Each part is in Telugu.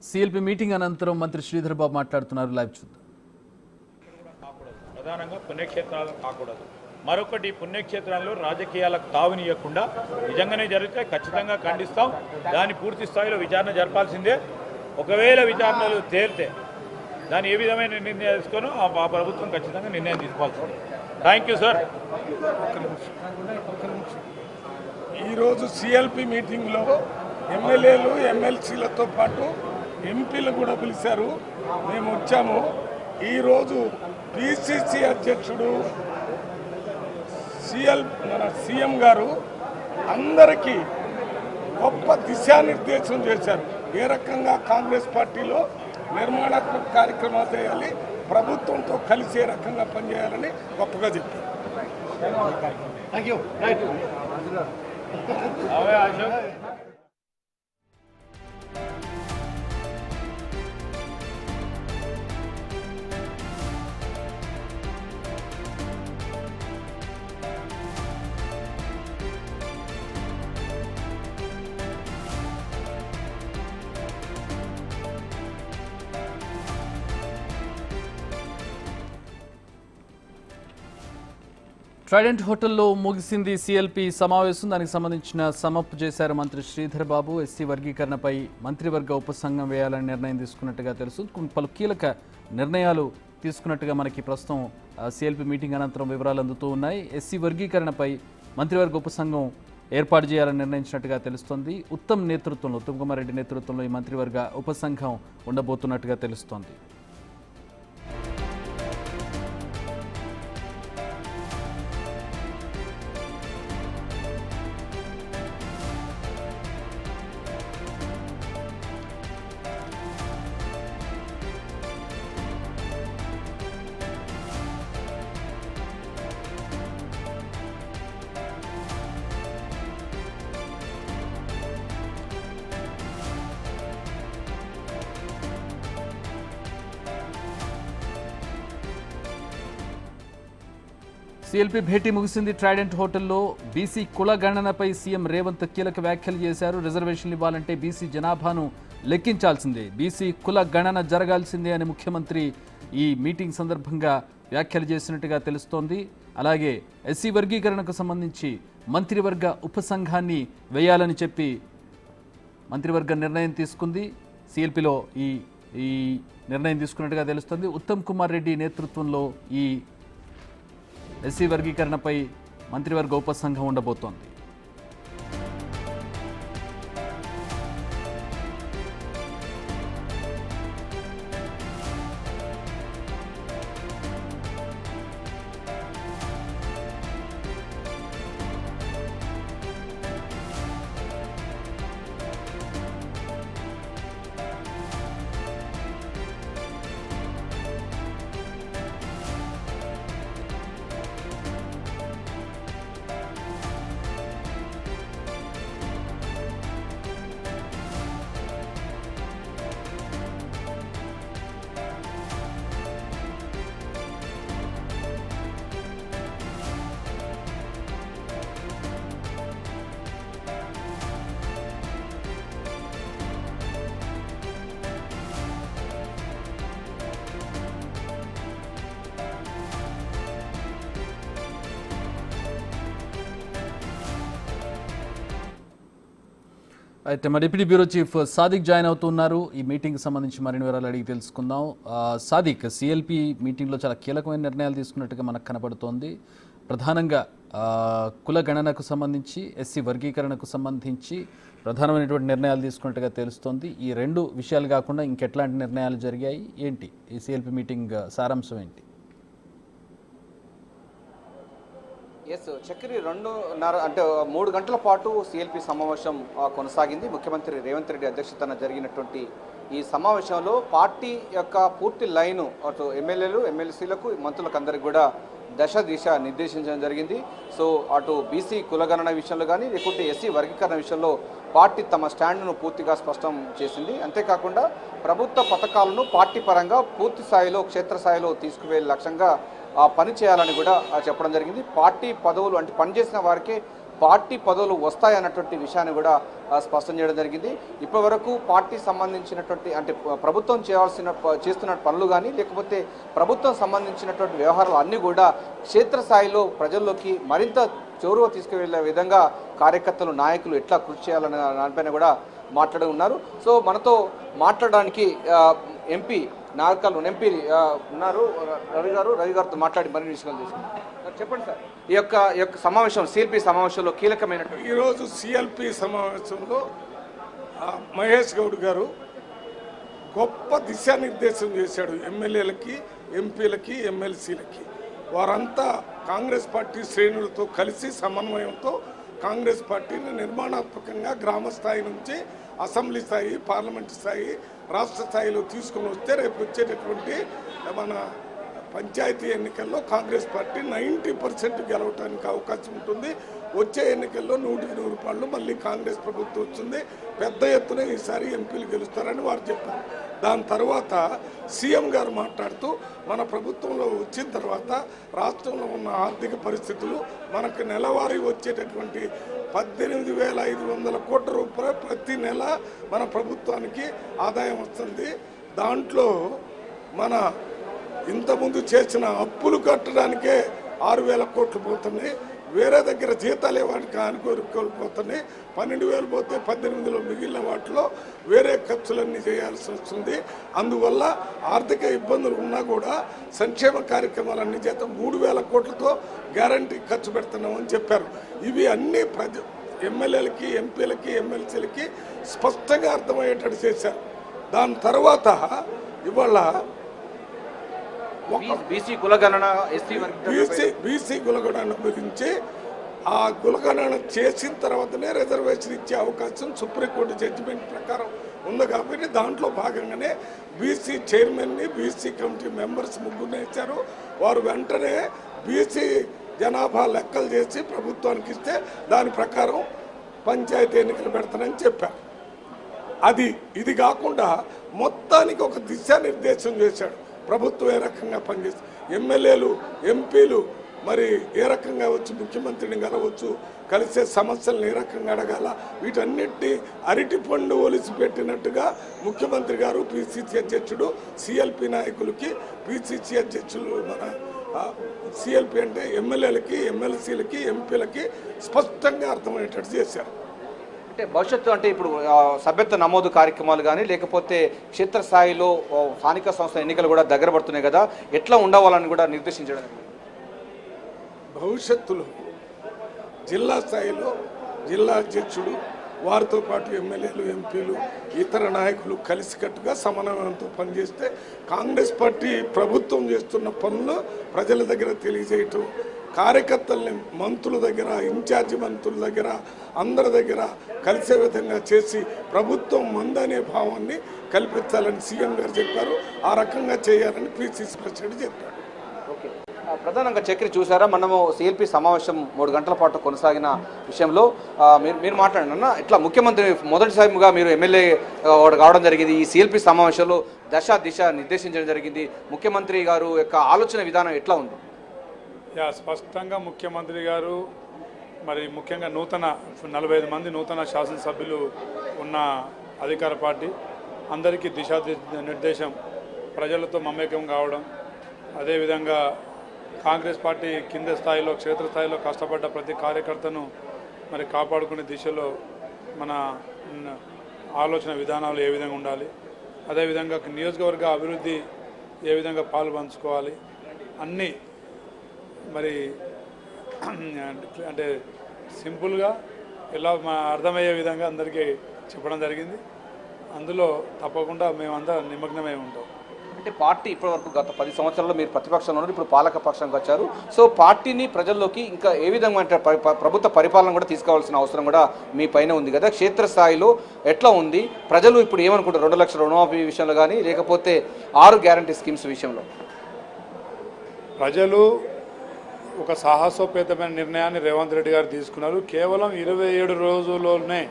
సిఎల్పి మీటింగ్ అనంతరం మంత్రి శ్రీధర్ బాబు మాట్లాడుతున్నారు. లైవ్ చూద్దాం. ప్రధానంగా పుణ్యక్షేత్రాలు కాకూడదు. మరొకటి, పుణ్యక్షేత్రాల్లో రాజకీయాలకు తావునియకుండా నిజంగానే జరిగితే ఖచ్చితంగా ఖండిస్తాం. దాన్ని పూర్తి స్థాయిలో విచారణ జరపాల్సిందే. ఒకవేళ విచారణలు తేలితే దాన్ని ఏ విధమైన నిర్ణయం తీసుకోనో ఆ ప్రభుత్వం ఖచ్చితంగా నిర్ణయం తీసుకోవాల్సిందే. Thank you sir. ఈరోజు సిఎల్పి మీటింగ్లో ఎమ్మెల్యేలు ఎమ్మెల్సీలతో పాటు ఎంపీలు కూడా పిలిచారు. మేము వచ్చాము. ఈరోజు పిసిసి అధ్యక్షుడు మన సీఎం గారు అందరికీ గొప్ప దిశానిర్దేశం చేశారు. ఏ రకంగా కాంగ్రెస్ పార్టీలో నిర్మాణాత్మక కార్యక్రమాలు చేయాలి, ప్రభుత్వంతో కలిసి ఏ రకంగా పనిచేయాలని గొప్పగా చెప్పారు. ట్రైడెంట్ హోటల్లో ముగిసింది సిఎల్పి సమావేశం. దానికి సంబంధించిన సమప్ చేశారు మంత్రి శ్రీధర్ బాబు. ఎస్సీ వర్గీకరణపై మంత్రివర్గ ఉపసంఘం వేయాలని నిర్ణయం తీసుకున్నట్టుగా తెలుసు. పలు కీలక నిర్ణయాలు తీసుకున్నట్టుగా మనకి ప్రస్తుతం సిఎల్పి మీటింగ్ అనంతరం వివరాలు అందుతూ ఉన్నాయి. ఎస్సీ వర్గీకరణపై మంత్రివర్గ ఉపసంఘం ఏర్పాటు చేయాలని నిర్ణయించినట్టుగా తెలుస్తోంది. ఉత్తమ్ కుమార్ రెడ్డి నేతృత్వంలో ఈ మంత్రివర్గ ఉపసంఘం ఉండబోతున్నట్టుగా తెలుస్తోంది. సిఎల్పి భేటీ ముగిసింది. ట్రైడెంట్ హోటల్లో బీసీ కుల గణనపై సీఎం రేవంత్ కీలక వ్యాఖ్యలు చేశారు. రిజర్వేషన్లు ఇవ్వాలంటే బీసీ జనాభాను లెక్కించాల్సిందే, బీసీ కుల గణన జరగాల్సిందే అని ముఖ్యమంత్రి ఈ మీటింగ్ సందర్భంగా వ్యాఖ్యలు చేసినట్టుగా తెలుస్తోంది. అలాగే ఎస్సీ వర్గీకరణకు సంబంధించి మంత్రివర్గ ఉపసంఘాన్ని వేయాలని చెప్పి మంత్రివర్గ నిర్ణయం తీసుకుంది. సిఎల్పిలో ఈ నిర్ణయం తీసుకున్నట్టుగా తెలుస్తోంది. ఉత్తమ్ కుమార్ రెడ్డి నేతృత్వంలో ఈ ఎస్సీ వర్గీకరణపై మంత్రివర్గ ఉపసంఘం ఉండబోతోంది. అయితే మా deputy bureau chief Sadiq join అవుతున్నారు. ఈ మీటింగ్కి సంబంధించి మరిన్ని వివరాలు అడిగి తెలుసుకుందాం. సాదిక్, సిఎల్పి మీటింగ్లో చాలా కీలకమైన నిర్ణయాలు తీసుకున్నట్టుగా మనకు కనబడుతోంది. ప్రధానంగా కుల గణనకు సంబంధించి, ఎస్సీ వర్గీకరణకు సంబంధించి ప్రధానమైనటువంటి నిర్ణయాలు తీసుకున్నట్టుగా తెలుస్తోంది. ఈ రెండు విషయాలు కాకుండా ఇంకెట్లాంటి నిర్ణయాలు జరిగాయి, ఏంటి ఈ సిఎల్పి మీటింగ్ సారాంశం ఏంటి? చక్రి 2:30 అంటే 3 గంటల పాటు సిఎల్పి సమావేశం కొనసాగింది. ముఖ్యమంత్రి రేవంత్ రెడ్డి అధ్యక్షతన జరిగినటువంటి ఈ సమావేశంలో పార్టీ యొక్క పూర్తి లైను అటు ఎమ్మెల్యేలు ఎమ్మెల్సీలకు మంత్రులకు అందరికీ కూడా దిశ నిర్దేశించడం జరిగింది. సో అటు బీసీ కులగణన విషయంలో కానీ లేకుంటే ఎస్సీ వర్గీకరణ విషయంలో పార్టీ తమ స్టాండ్ను పూర్తిగా స్పష్టం చేసింది. అంతేకాకుండా ప్రభుత్వ పథకాలను పార్టీ పరంగా పూర్తి స్థాయిలో క్షేత్రస్థాయిలో తీసుకువెళ్ళే లక్ష్యంగా పని చేయాలని కూడా చెప్పడం జరిగింది. పార్టీ పదవులు అంటే పనిచేసిన వారికే పార్టీ పదవులు వస్తాయన్నటువంటి విషయాన్ని కూడా స్పష్టం చేయడం జరిగింది. ఇప్పటివరకు పార్టీ సంబంధించినటువంటి అంటే ప్రభుత్వం చేస్తున్న పనులు కానీ లేకపోతే ప్రభుత్వం సంబంధించినటువంటి వ్యవహారాలు అన్నీ కూడా క్షేత్రస్థాయిలో ప్రజల్లోకి మరింత చొరవ తీసుకువెళ్లే విధంగా కార్యకర్తలు నాయకులు ఎట్లా కృషి చేయాలనే దానిపైన కూడా మాట్లాడి ఉన్నారు. సో మనతో మాట్లాడడానికి ఎంపీ నాగర్కర్నూలు ఎంపీ ఉన్నారు రవి గారితో మాట్లాడి మరిన్ని విషయాలు తీసుకున్నారు. చెప్పండి సార్, ఈ యొక్క సమావేశం సిఎల్పి సమావేశంలో కీలకమైనటువంటి ఈరోజు సిఎల్పి సమావేశంలో మహేష్ గౌడ్ గారు గొప్ప దిశానిర్దేశం చేశాడు. ఎమ్మెల్యేలకి, ఎంపీలకి, ఎమ్మెల్సీలకి వారంతా కాంగ్రెస్ పార్టీ శ్రేణులతో కలిసి సమన్వయంతో కాంగ్రెస్ పార్టీని నిర్మాణాత్మకంగా గ్రామ స్థాయి నుంచి అసెంబ్లీ స్థాయి, పార్లమెంటు స్థాయి, రాష్ట్ర స్థాయిలో తీసుకుని వస్తే రేపు వచ్చేటటువంటి మన పంచాయతీ ఎన్నికల్లో కాంగ్రెస్ పార్టీ 90% గెలవడానికి అవకాశం ఉంటుంది. వచ్చే ఎన్నికల్లో 100% మళ్ళీ కాంగ్రెస్ ప్రభుత్వం వచ్చింది. పెద్ద ఎత్తున ఈసారి ఎంపీలు గెలుస్తారని వారు చెప్పారు. దాని తర్వాత సీఎం గారు మాట్లాడుతూ మన ప్రభుత్వంలో వచ్చిన తర్వాత రాష్ట్రంలో ఉన్న ఆర్థిక పరిస్థితులు మనకు నెలవారీ వచ్చేటటువంటి 18,500 కోట్ల రూపాయలు ప్రతి నెల మన ప్రభుత్వానికి ఆదాయం వస్తుంది. దాంట్లో మన ఇంతకుముందు చేసిన అప్పులు కట్టడానికే 6,000 కోట్లు పోతున్నాయి. వేరే దగ్గర జీతాలు ఇవ్వడానికి కోల్పోతున్నాయి. 12,000 పోతే 18,000లో మిగిలిన వాటిలో వేరే ఖర్చులన్నీ చేయాల్సి వస్తుంది. అందువల్ల ఆర్థిక ఇబ్బందులు ఉన్నా కూడా సంక్షేమ కార్యక్రమాలన్నీ చేత 3,000 కోట్లతో గ్యారంటీ ఖర్చు పెడుతున్నామని చెప్పారు. ఇవి అన్ని ఎమ్మెల్యేలకి, ఎంపీలకి, ఎమ్మెల్సీలకి స్పష్టంగా అర్థమయ్యేటట్టు చేశారు. దాని తర్వాత ఇవాళ బీసీ కులగణన, బీసీ కులగణన గురించి ఆ కులగణన చేసిన తర్వాతనే రిజర్వేషన్ ఇచ్చే అవకాశం సుప్రీంకోర్టు జడ్జిమెంట్ ప్రకారం ఉంది. కాబట్టి దాంట్లో భాగంగానే బీసీ చైర్మన్ని, బీసీ కమిటీ మెంబర్స్ 3 ఇచ్చారు. వారు వెంటనే బీసీ జనాభా లెక్కలు చేసి ప్రభుత్వానికి ఇస్తే దాని ప్రకారం పంచాయతీ ఎన్నికలు పెడతానని చెప్పారు. ఇది కాకుండా మొత్తానికి ఒక దిశానిర్దేశం చేశాడు. ప్రభుత్వం ఏ రకంగా పనిచేస్తుంది, ఎమ్మెల్యేలు, ఎంపీలు మరి ఏ రకంగా వచ్చి ముఖ్యమంత్రిని కలవచ్చు, కలిసే సమస్యలను ఏ రకంగా అడగాల, వీటన్నిటినీ అరటి పండు ఒలిసి పెట్టినట్టుగా ముఖ్యమంత్రి గారు, పిసిసి అధ్యక్షుడు, సిఎల్పి నాయకులకి, పిసిసి అధ్యక్షులు మన సిఎల్పి అంటే ఎమ్మెల్యేలకి, ఎమ్మెల్సీలకి, ఎంపీలకి స్పష్టంగా అర్థమయ్యేటట్టు చేశారు. అంటే భవిష్యత్తు అంటే ఇప్పుడు సభ్యత్వ నమోదు కార్యక్రమాలు కానీ లేకపోతే క్షేత్రస్థాయిలో స్థానిక సంస్థ ఎన్నికలు కూడా దగ్గర పడుతున్నాయి కదా, ఎట్లా ఉండవాలని కూడా నిర్దేశించడం. భవిష్యత్తులో జిల్లా స్థాయిలో జిల్లా అధ్యక్షుడు, వారితో పాటు ఎమ్మెల్యేలు, ఎంపీలు, ఇతర నాయకులు కలిసికట్టుగా సమన్వయంతో పనిచేస్తే కాంగ్రెస్ పార్టీ ప్రభుత్వం చేస్తున్న పనులు ప్రజల దగ్గర తెలియజేయటం, కార్యకర్తల్ని మంత్రుల దగ్గర, ఇన్ఛార్జి మంత్రుల దగ్గర, అందరి దగ్గర కలిసే విధంగా చేసి ప్రభుత్వం మందనే భావాన్ని కల్పించాలని సీఎం గారు చెప్పారు. ఆ రకంగా చేయాలని పిసిసి ప్రెసిడెంట్ చెప్పారు. ఓకే, ప్రధానంగా చక్రి చూసారా, మనము సిఎల్పి సమావేశం 3 గంటల పాటు కొనసాగిన విషయంలో మీరు మాట్లాడిన ఇట్లా ముఖ్యమంత్రి మొదటిసారిగా మీరు ఎమ్మెల్యే కావడం జరిగింది. ఈ సిఎల్పి సమావేశంలో దిశ నిర్దేశించడం జరిగింది. ముఖ్యమంత్రి గారు యొక్క ఆలోచన విధానం ఎట్లా ఉంది? స్పష్టంగా ముఖ్యమంత్రి గారు మరి ముఖ్యంగా 45 మంది నూతన శాసనసభ్యులు ఉన్న అధికార పార్టీ అందరికీ నిర్దేశం, ప్రజలతో మమేకం కావడం, అదేవిధంగా కాంగ్రెస్ పార్టీ కింద స్థాయిలో, క్షేత్రస్థాయిలో కష్టపడ్డ ప్రతి కార్యకర్తను మరి కాపాడుకునే దిశలో మన ఆలోచన విధానాలు ఏ విధంగా ఉండాలి, అదేవిధంగా నియోజకవర్గ అభివృద్ధి ఏ విధంగా పాలు పంచుకోవాలి, అన్నీ మరి అంటే సింపుల్గా ఎలా అర్థమయ్యే విధంగా అందరికీ చెప్పడం జరిగింది. అందులో తప్పకుండా మేమంతా నిమగ్నమై ఉంటాం. అంటే పార్టీ ఇప్పటివరకు గత 10 సంవత్సరాల్లో మీరు ప్రతిపక్షంలో ఉన్నారు, ఇప్పుడు పాలక పక్షంకి వచ్చారు. సో పార్టీని ప్రజల్లోకి ఇంకా ఏ విధంగా అంటే ప్రభుత్వ పరిపాలన కూడా తీసుకోవాల్సిన అవసరం కూడా మీ పైన ఉంది కదా, క్షేత్రస్థాయిలో ఎట్లా ఉంది? ప్రజలు ఇప్పుడు ఏమనుకుంటారు 2 లక్షల రుణమాఫీ విషయంలో కానీ లేకపోతే 6 గ్యారంటీ స్కీమ్స్ విషయంలో? ప్రజలు ఒక సాహసోపేతమైన నిర్ణయాన్ని రేవంత్ రెడ్డి గారు తీసుకున్నారు. కేవలం 27 రోజుల్లోనే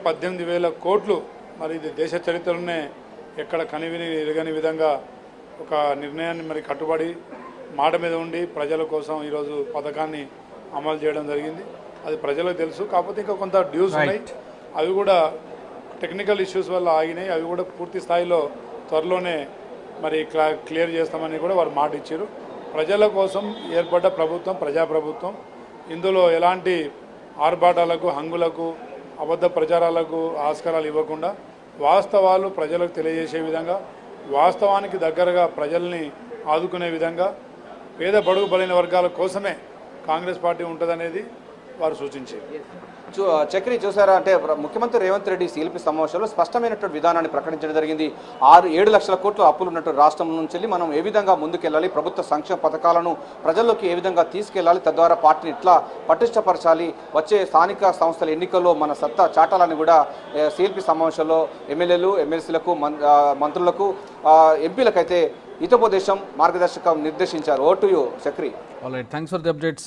18,000 కోట్లు, మరి ఇది దేశ చరిత్రలోనే ఎక్కడ కనివిని ఎరగని విధంగా ఒక నిర్ణయాన్ని మరి కట్టుబడి మాట మీద ఉండి ప్రజల కోసం ఈరోజు పథకాన్ని అమలు చేయడం జరిగింది. అది ప్రజలకు తెలుసు. కాకపోతే ఇంకా కొంత డ్యూస్ ఉన్నాయి, అవి కూడా టెక్నికల్ ఇష్యూస్ వల్ల ఆగినాయి. అవి కూడా పూర్తి స్థాయిలో త్వరలోనే మరి క్లియర్ చేస్తామని కూడా వారు మాట ఇచ్చారు. ప్రజల కోసం ఏర్పడ్డ ప్రభుత్వం ప్రజాప్రభుత్వం. ఇందులో ఎలాంటి ఆర్భాటాలకు, హంగులకు, అబద్ధ ప్రచారాలకు ఆస్కారాలు ఇవ్వకుండా వాస్తవాలు ప్రజలకు తెలియజేసే విధంగా, వాస్తవానికి దగ్గరగా ప్రజల్ని ఆదుకునే విధంగా, పేద బడుగు బలైన వర్గాల కోసమే కాంగ్రెస్ పార్టీ ఉంటుందనేది వారు సూచించారు. చక్రి చూసారా, అంటే ముఖ్యమంత్రి రేవంత్ రెడ్డి సిఎల్పి సమావేశంలో స్పష్టమైనటువంటి విధానాన్ని ప్రకటించడం జరిగింది. 6-7 లక్షల కోట్ల అప్పులు ఉన్నట్టు రాష్ట్రం నుంచి మనం ఏ విధంగా ముందుకెళ్ళాలి, ప్రభుత్వ సంక్షేమ పథకాలను ప్రజల్లోకి ఏ విధంగా తీసుకెళ్లాలి, తద్వారా పార్టీని ఇట్లా పటిష్టపరచాలి, వచ్చే స్థానిక సంస్థల ఎన్నికల్లో మన సత్తా చాటాలని కూడా సిఎల్పి సమావేశంలో ఎమ్మెల్యేలు, ఎమ్మెల్సీలకు, మంత్రులకు, ఎంపీలకైతే హితోపదేశం, మార్గదర్శకం నిర్దేశించారు. Over to you Chakri. All right, thanks for the updates.